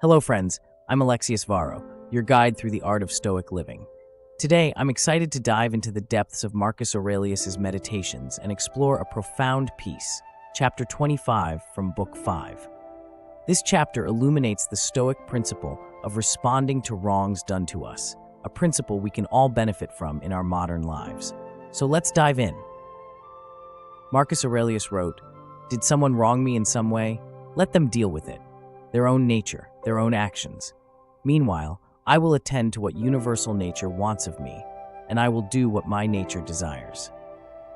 Hello friends, I'm Alexius Varro, your guide through the art of Stoic living. Today, I'm excited to dive into the depths of Marcus Aurelius's Meditations and explore a profound piece, chapter 25 from Book 5. This chapter illuminates the Stoic principle of responding to wrongs done to us, a principle we can all benefit from in our modern lives. So let's dive in. Marcus Aurelius wrote, "Did someone wrong me in some way? Let them deal with it. Their own nature, their own actions. Meanwhile, I will attend to what universal nature wants of me, and I will do what my nature desires."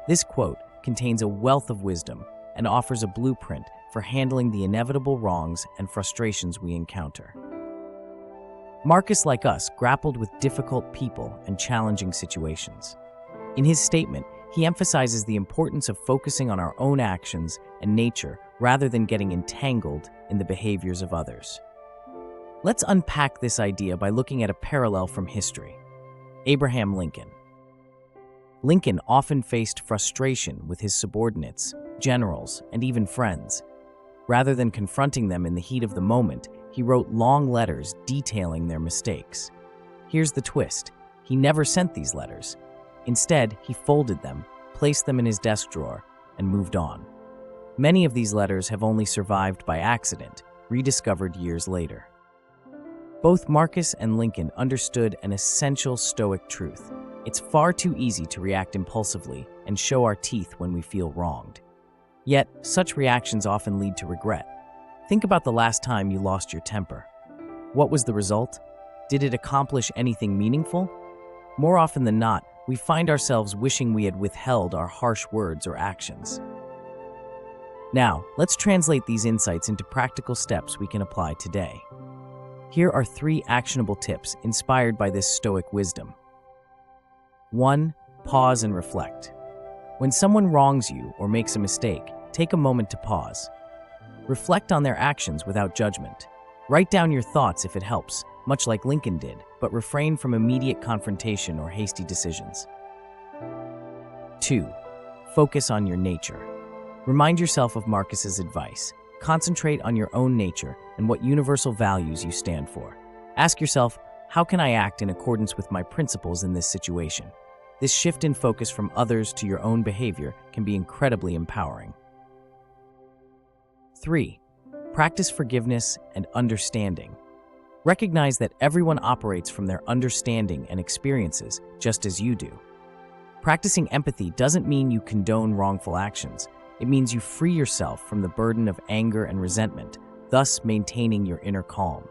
This quote contains a wealth of wisdom and offers a blueprint for handling the inevitable wrongs and frustrations we encounter. Marcus, like us, grappled with difficult people and challenging situations. In his statement, he emphasizes the importance of focusing on our own actions and nature rather than getting entangled in the behaviors of others. Let's unpack this idea by looking at a parallel from history. Abraham Lincoln. Lincoln often faced frustration with his subordinates, generals, and even friends. Rather than confronting them in the heat of the moment, he wrote long letters detailing their mistakes. Here's the twist: he never sent these letters. Instead, he folded them, placed them in his desk drawer, and moved on. Many of these letters have only survived by accident, rediscovered years later. Both Marcus and Lincoln understood an essential Stoic truth. It's far too easy to react impulsively and show our teeth when we feel wronged. Yet, such reactions often lead to regret. Think about the last time you lost your temper. What was the result? Did it accomplish anything meaningful? More often than not, we find ourselves wishing we had withheld our harsh words or actions. Now, let's translate these insights into practical steps we can apply today. Here are 3 actionable tips inspired by this Stoic wisdom. 1. Pause and reflect. When someone wrongs you or makes a mistake, take a moment to pause. Reflect on their actions without judgment. Write down your thoughts if it helps, much like Lincoln did, but refrain from immediate confrontation or hasty decisions. 2. Focus on your nature. Remind yourself of Marcus's advice. Concentrate on your own nature and what universal values you stand for. Ask yourself, how can I act in accordance with my principles in this situation? This shift in focus from others to your own behavior can be incredibly empowering. 3. Practice forgiveness and understanding. Recognize that everyone operates from their understanding and experiences just as you do. Practicing empathy doesn't mean you condone wrongful actions. It means you free yourself from the burden of anger and resentment, thus maintaining your inner calm.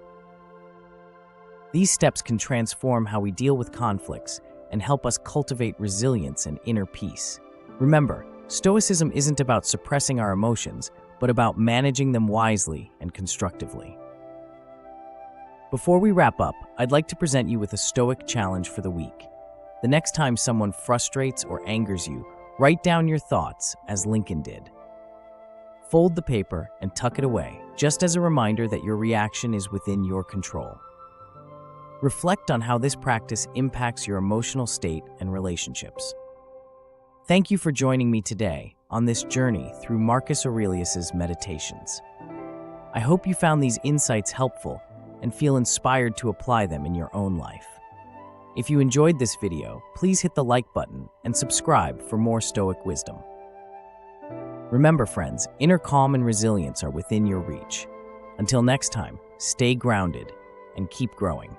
These steps can transform how we deal with conflicts and help us cultivate resilience and inner peace. Remember, Stoicism isn't about suppressing our emotions, but about managing them wisely and constructively. Before we wrap up, I'd like to present you with a Stoic challenge for the week. The next time someone frustrates or angers you, write down your thoughts as Lincoln did. Fold the paper and tuck it away, just as a reminder that your reaction is within your control. Reflect on how this practice impacts your emotional state and relationships. Thank you for joining me today on this journey through Marcus Aurelius's Meditations. I hope you found these insights helpful and feel inspired to apply them in your own life. If you enjoyed this video, please hit the like button and subscribe for more Stoic wisdom. Remember, friends, inner calm and resilience are within your reach. Until next time, stay grounded and keep growing.